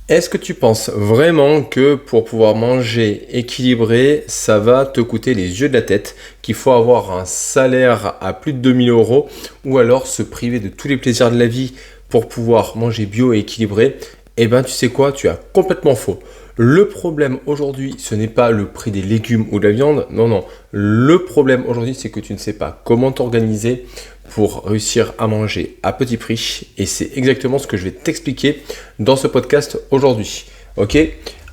Est-ce que tu penses vraiment que pour pouvoir manger équilibré, ça va te coûter les yeux de la tête, qu'il faut avoir un salaire à plus de 2 000 € ou alors se priver de tous les plaisirs de la vie pour pouvoir manger bio et équilibré? Eh bien, tu sais quoi, tu as complètement faux. Le problème aujourd'hui, ce n'est pas le prix des légumes ou de la viande, non, non. Le problème aujourd'hui, c'est que tu ne sais pas comment t'organiser pour réussir à manger à petit prix. Et c'est exactement ce que je vais t'expliquer dans ce podcast aujourd'hui. Ok?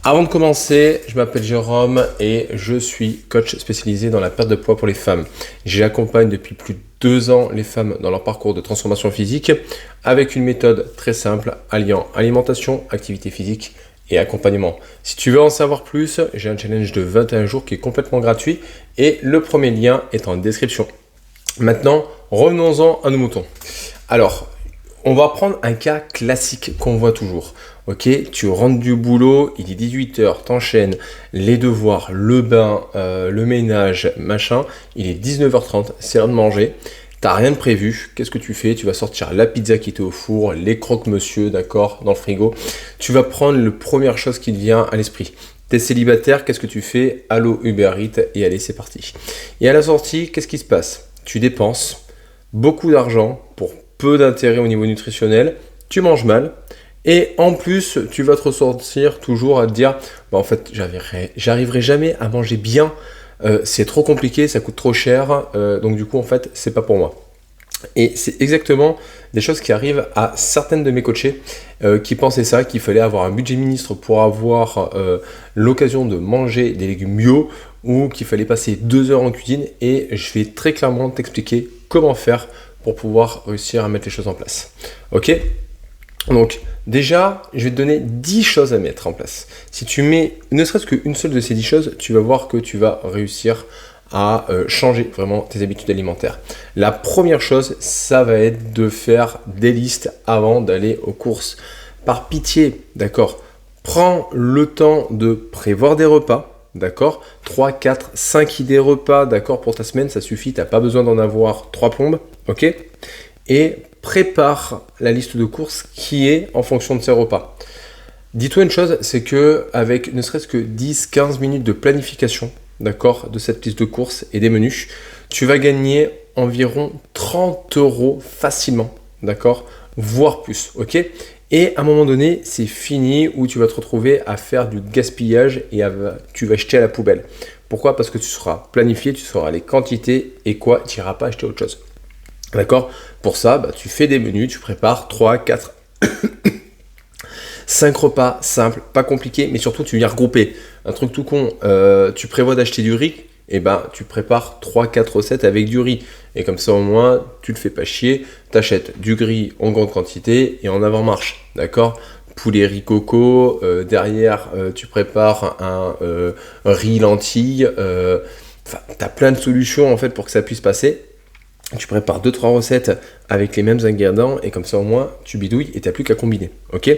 Avant de commencer, je m'appelle Jérôme et je suis coach spécialisé dans la perte de poids pour les femmes. J'accompagne depuis plus de 2 ans les femmes dans leur parcours de transformation physique avec une méthode très simple alliant alimentation, activité physique et accompagnement. Si tu veux en savoir plus, j'ai un challenge de 21 jours qui est complètement gratuit et le premier lien est en description. Maintenant, revenons-en à nos moutons. Alors, on va prendre un cas classique qu'on voit toujours. Ok, tu rentres du boulot, il est 18h, t'enchaînes les devoirs, le bain, le ménage, machin. Il est 19h30, c'est l'heure de manger. T'as rien de prévu, qu'est-ce que tu fais? Tu vas sortir la pizza qui était au four, les croque-monsieur, d'accord, dans le frigo. Tu vas prendre la première chose qui te vient à l'esprit. T'es célibataire, qu'est-ce que tu fais? Allô Uber Eats et allez, c'est parti. Et à la sortie, qu'est-ce qui se passe? Tu dépenses beaucoup d'argent pour peu d'intérêt au niveau nutritionnel, tu manges mal, et en plus, tu vas te ressentir toujours à te dire, bah en fait, j'arriverai jamais à manger bien, c'est trop compliqué, ça coûte trop cher, donc du coup, en fait, c'est pas pour moi. Et c'est exactement des choses qui arrivent à certaines de mes coachés qui pensaient ça, qu'il fallait avoir un budget ministre pour avoir l'occasion de manger des légumes bio ou qu'il fallait passer 2 heures en cuisine, et je vais très clairement t'expliquer comment faire pour pouvoir réussir à mettre les choses en place. Ok? Donc déjà, je vais te donner 10 choses à mettre en place. Si tu mets ne serait-ce qu'une seule de ces 10 choses, tu vas voir que tu vas réussir à changer vraiment tes habitudes alimentaires. La première chose, ça va être de faire des listes avant d'aller aux courses. Par pitié, d'accord, prends le temps de prévoir des repas, d'accord, 3, 4, 5 idées repas, d'accord, pour ta semaine, ça suffit, tu n'as pas besoin d'en avoir 3 plombes, ok, et prépare la liste de courses qui est en fonction de ces repas. Dis-toi une chose, c'est que avec ne serait-ce que 10-15 minutes de planification, d'accord, de cette liste de courses et des menus, tu vas gagner environ 30 € facilement, d'accord, voire plus, ok. Et à un moment donné, c'est fini où tu vas te retrouver à faire du gaspillage et tu vas jeter à la poubelle. Pourquoi? Parce que tu seras planifié, tu sauras les quantités et quoi, tu n'iras pas acheter autre chose. D'accord? Pour ça, bah, tu fais des menus, tu prépares 3, 4, 5 repas simples, pas compliqués, mais surtout tu viens regrouper. Un truc tout con, tu prévois d'acheter du riz, et ben tu prépares 3-4 recettes avec du riz. Et comme ça au moins, tu te fais pas chier, tu achètes du riz en grande quantité et en avant-marche. D'accord? Poulet riz coco, derrière tu prépares un riz lentilles. Tu as plein de solutions en fait pour que ça puisse passer. Tu prépares 2-3 recettes avec les mêmes ingrédients et comme ça au moins tu bidouilles et tu n'as plus qu'à combiner. Ok?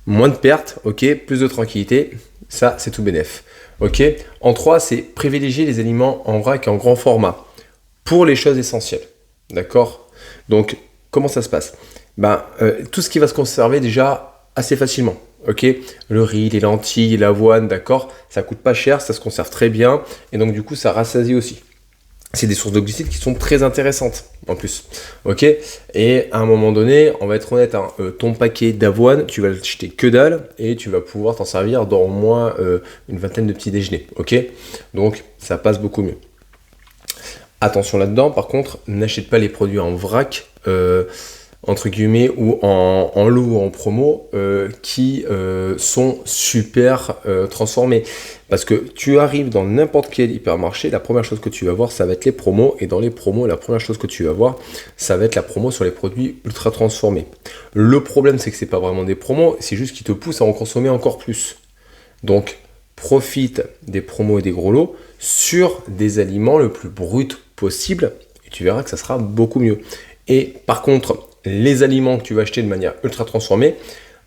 Moins de pertes, ok, plus de tranquillité, ça c'est tout bénef. Ok? En 3, c'est privilégier les aliments en vrac et en grand format pour les choses essentielles. D'accord? Donc, comment ça se passe? Tout ce qui va se conserver déjà assez facilement. Ok? Le riz, les lentilles, l'avoine, d'accord? Ça coûte pas cher, ça se conserve très bien et donc du coup ça rassasie aussi. C'est des sources de glucides qui sont très intéressantes en plus, ok. Et à un moment donné, on va être honnête, hein, ton paquet d'avoine, tu vas l'acheter que dalle et tu vas pouvoir t'en servir dans au moins une vingtaine de petits déjeuners, ok. Donc ça passe beaucoup mieux. Attention là-dedans, par contre, n'achète pas les produits en vrac, entre guillemets, ou en lot ou en promo, qui sont super transformés. Parce que tu arrives dans n'importe quel hypermarché, la première chose que tu vas voir, ça va être les promos. Et dans les promos, la première chose que tu vas voir, ça va être la promo sur les produits ultra transformés. Le problème, c'est que c'est pas vraiment des promos, c'est juste qu'ils te poussent à en consommer encore plus. Donc, profite des promos et des gros lots sur des aliments le plus brut possible. Et tu verras que ça sera beaucoup mieux. Et par contre, les aliments que tu vas acheter de manière ultra transformée,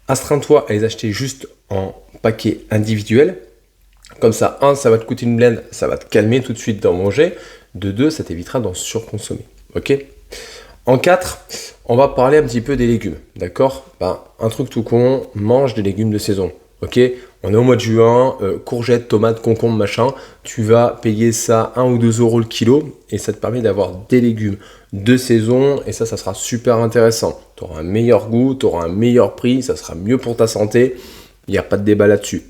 astreins-toi à les acheter juste en paquet individuel. Comme ça, 1, ça va te coûter une blende, ça va te calmer tout de suite d'en manger. De 2, ça t'évitera d'en surconsommer. Ok? En 4, on va parler un petit peu des légumes, d'accord? Un truc tout con, mange des légumes de saison, ok? On est au mois de juin, courgettes, tomates, concombres, machin, tu vas payer ça 1 ou 2 euros le kilo et ça te permet d'avoir des légumes de saison et ça sera super intéressant. Tu auras un meilleur goût, tu auras un meilleur prix, ça sera mieux pour ta santé, il n'y a pas de débat là-dessus.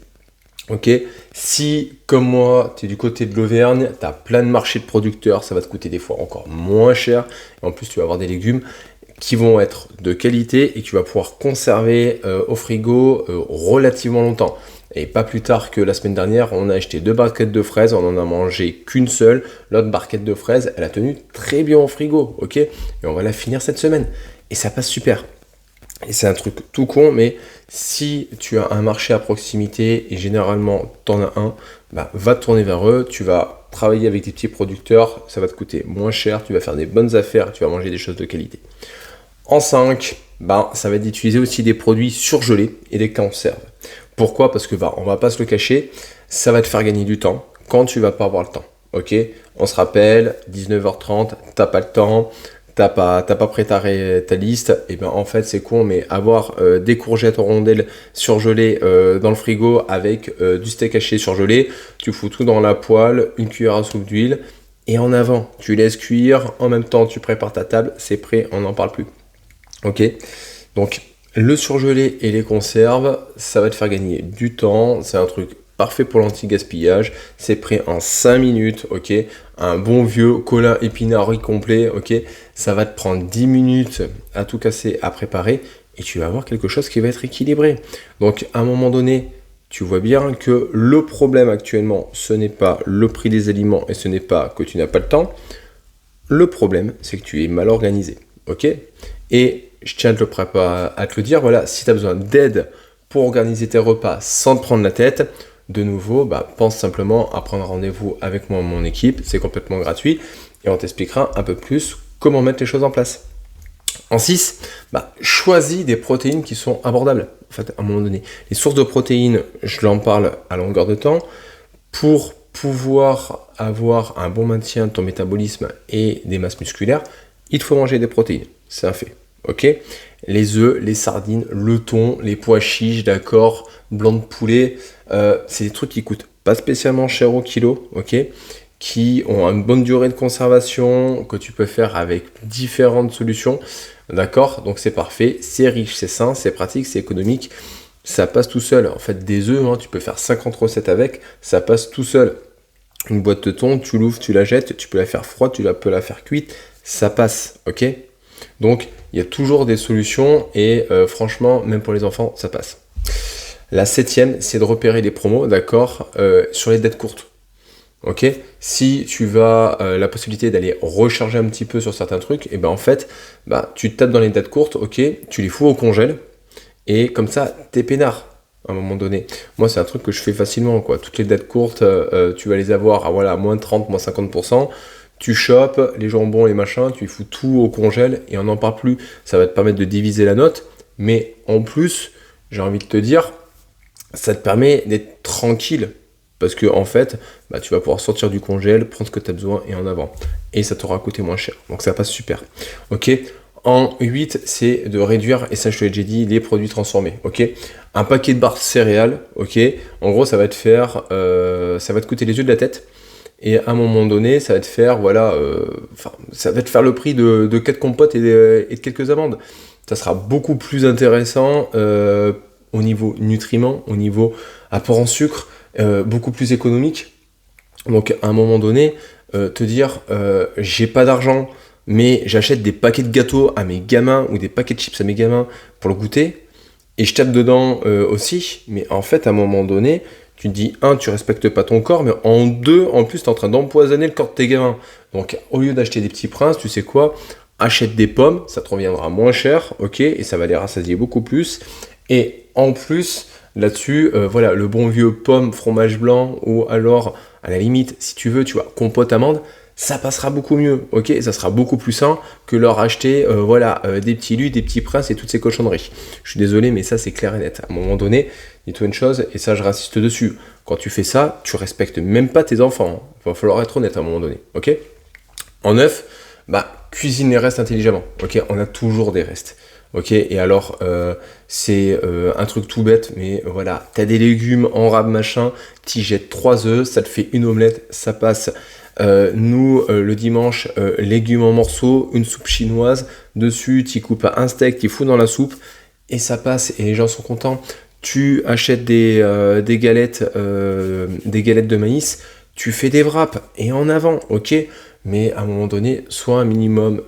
Ok, si comme moi, tu es du côté de l'Auvergne, tu as plein de marchés de producteurs, ça va te coûter des fois encore moins cher. Et en plus, tu vas avoir des légumes qui vont être de qualité et que tu vas pouvoir conserver au frigo relativement longtemps. Et pas plus tard que la semaine dernière, on a acheté 2 barquettes de fraises, on en a mangé qu'une seule. L'autre barquette de fraises, elle a tenu très bien au frigo, ok? Et on va la finir cette semaine. Et ça passe super. Et c'est un truc tout con, mais si tu as un marché à proximité, et généralement tu en as un, va te tourner vers eux, tu vas travailler avec des petits producteurs, ça va te coûter moins cher, tu vas faire des bonnes affaires, tu vas manger des choses de qualité. En 5, ça va être d'utiliser aussi des produits surgelés et des conserves. Pourquoi? Parce que on va pas se le cacher, ça va te faire gagner du temps quand tu vas pas avoir le temps. Ok, on se rappelle, 19h30, t'as pas le temps. T'as pas préparé ta liste, et en fait c'est con, mais avoir des courgettes en rondelles surgelées dans le frigo avec du steak haché surgelé, tu fous tout dans la poêle, une cuillère à soupe d'huile, et en avant, tu laisses cuire, en même temps tu prépares ta table, c'est prêt, on n'en parle plus. Ok, donc le surgelé et les conserves, ça va te faire gagner du temps, c'est un truc parfait pour l'anti-gaspillage, c'est prêt en 5 minutes, ok. Un bon vieux colin épinard riz complet, ok. Ça va te prendre 10 minutes à tout casser, à préparer, et tu vas avoir quelque chose qui va être équilibré. Donc à un moment donné, tu vois bien que le problème actuellement, ce n'est pas le prix des aliments et ce n'est pas que tu n'as pas le temps. Le problème, c'est que tu es mal organisé, ok. Et je tiens à te le dire, voilà, si tu as besoin d'aide pour organiser tes repas sans te prendre la tête, de nouveau, pense simplement à prendre rendez-vous avec moi, mon équipe, c'est complètement gratuit et on t'expliquera un peu plus comment mettre les choses en place. En 6, choisis des protéines qui sont abordables. En fait, à un moment donné, les sources de protéines, je l'en parle à longueur de temps, pour pouvoir avoir un bon maintien de ton métabolisme et des masses musculaires, il te faut manger des protéines, c'est un fait. Ok, les œufs, les sardines, le thon, les pois chiches, d'accord, blanc de poulet, c'est des trucs qui coûtent pas spécialement cher au kilo, ok, qui ont une bonne durée de conservation, que tu peux faire avec différentes solutions, d'accord, donc c'est parfait, c'est riche, c'est sain, c'est pratique, c'est économique, ça passe tout seul. En fait, des œufs, tu peux faire 50 recettes avec, ça passe tout seul. Une boîte de thon, tu l'ouvres, tu la jettes, tu peux la faire froide, peux la faire cuite, ça passe, ok. Donc, il y a toujours des solutions et franchement, même pour les enfants, ça passe. La 7e, c'est de repérer les promos, d'accord, sur les dates courtes. Ok, si tu as la possibilité d'aller recharger un petit peu sur certains trucs, et en fait, tu tapes dans les dates courtes, ok, tu les fous au congèle et comme ça, t'es peinard à un moment donné. Moi, c'est un truc que je fais facilement, quoi. Toutes les dates courtes, tu vas les avoir à moins 30, moins 50%. Tu chopes les jambons, les machins, tu fous tout au congèle et on n'en parle plus. Ça va te permettre de diviser la note, mais en plus, j'ai envie de te dire, ça te permet d'être tranquille parce que en fait, tu vas pouvoir sortir du congèle, prendre ce que tu as besoin et en avant. Et ça t'aura coûté moins cher. Donc ça passe super. Ok. En 8, c'est de réduire, et ça je te l'ai déjà dit, les produits transformés. Ok. Un paquet de barres céréales, ok. En gros, ça va te faire, ça va te coûter les yeux de la tête. Et à un moment donné, ça va te faire, ça va te faire le prix de 4 compotes et de quelques amandes. Ça sera beaucoup plus intéressant au niveau nutriments, au niveau apport en sucre, beaucoup plus économique. Donc à un moment donné, te dire, j'ai pas d'argent, mais j'achète des paquets de gâteaux à mes gamins ou des paquets de chips à mes gamins pour le goûter, et je tape dedans aussi, mais en fait à un moment donné, tu te dis, tu respectes pas ton corps, mais en 2, en plus, tu es en train d'empoisonner le corps de tes gamins. Donc, au lieu d'acheter des petits princes, tu sais quoi? Achète des pommes, ça te reviendra moins cher, ok? Et ça va les rassasier beaucoup plus. Et en plus, là-dessus, le bon vieux pomme, fromage blanc, ou alors, à la limite, si tu veux, tu vois, compote amande, ça passera beaucoup mieux, ok? Ça sera beaucoup plus sain que leur acheter, des petits lus, des petits princes et toutes ces cochonneries. Je suis désolé, mais ça, c'est clair et net. À un moment donné, dis-toi une chose, et ça, je résiste dessus. Quand tu fais ça, tu respectes même pas tes enfants. Il va falloir être honnête à un moment donné, ok? En 9, cuisine les restes intelligemment. Ok, on a toujours des restes. Ok, et alors c'est un truc tout bête, mais voilà, t'as des légumes en rab machin, t'y jettes 3 œufs, ça te fait une omelette, ça passe. Nous, le dimanche, légumes en morceaux, une soupe chinoise, dessus, t'y coupes un steak, t'y fous dans la soupe, et ça passe, et les gens sont contents. Tu achètes des galettes de maïs, tu fais des wraps, et en avant, ok, mais à un moment donné, sois un minimum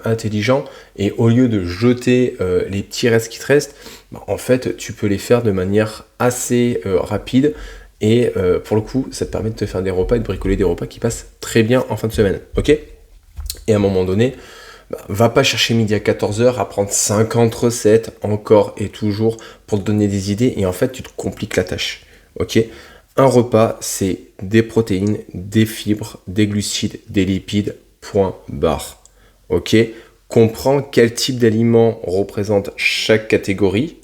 intelligent, et au lieu de jeter les petits restes qui te restent, bah, en fait, tu peux les faire de manière assez rapide, et pour le coup, ça te permet de te faire des repas et de bricoler des repas qui passent très bien en fin de semaine, ok? Et à un moment donné, bah, va pas chercher midi à 14h à prendre 50 recettes encore et toujours pour te donner des idées, et en fait, tu te compliques la tâche, ok? Un repas, c'est des protéines, des fibres, des glucides, des lipides, point barre. Ok? Comprends quel type d'aliment représente chaque catégorie.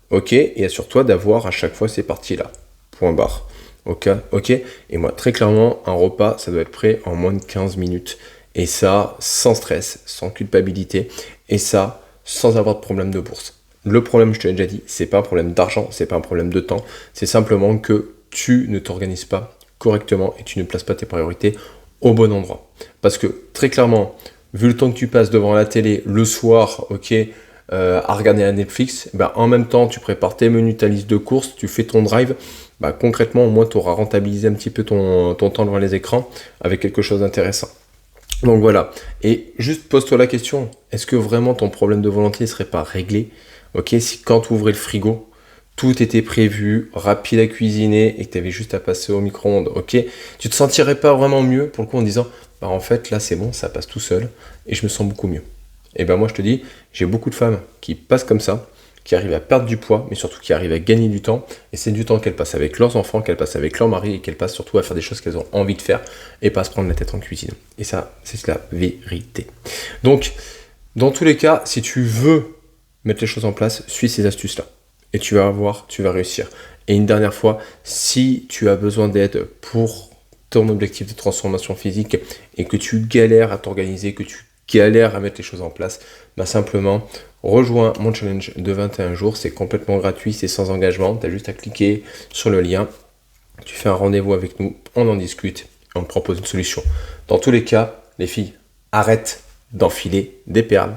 Ok? Et assure-toi d'avoir à chaque fois ces parties-là. Point barre. Ok? Ok? Et moi, très clairement, un repas, ça doit être prêt en moins de 15 minutes. Et ça, sans stress, sans culpabilité. Et ça, sans avoir de problème de bourse. Le problème, je te l'ai déjà dit, c'est pas un problème d'argent, c'est pas un problème de temps. C'est simplement que tu ne t'organises pas correctement et tu ne places pas tes priorités au bon endroit. Parce que très clairement, vu le temps que tu passes devant la télé le soir, ok, à regarder la Netflix, bah, en même temps tu prépares tes menus, ta liste de courses, tu fais ton drive, bah, concrètement au moins tu auras rentabilisé un petit peu ton temps devant les écrans avec quelque chose d'intéressant. Donc voilà, et juste pose-toi la question, est-ce que vraiment ton problème de volonté ne serait pas réglé, ok, si quand tu ouvrais le frigo, tout était prévu, rapide à cuisiner et que tu avais juste à passer au micro-ondes, ok, tu te sentirais pas vraiment mieux pour le coup en disant, bah en fait là c'est bon, ça passe tout seul et je me sens beaucoup mieux. Et ben moi je te dis, j'ai beaucoup de femmes qui passent comme ça, qui arrivent à perdre du poids, mais surtout qui arrivent à gagner du temps. Et c'est du temps qu'elles passent avec leurs enfants, qu'elles passent avec leur mari et qu'elles passent surtout à faire des choses qu'elles ont envie de faire et pas à se prendre la tête en cuisine. Et ça, c'est la vérité. Donc, dans tous les cas, si tu veux mettre les choses en place, suis ces astuces-là. Et tu vas voir, tu vas réussir. Et une dernière fois, si tu as besoin d'aide pour ton objectif de transformation physique et que tu galères à t'organiser, que tu galères à mettre les choses en place, bah simplement rejoins mon challenge de 21 jours, c'est complètement gratuit, c'est sans engagement, tu as juste à cliquer sur le lien, tu fais un rendez-vous avec nous, on en discute, et on te propose une solution. Dans tous les cas, les filles, arrête d'enfiler des perles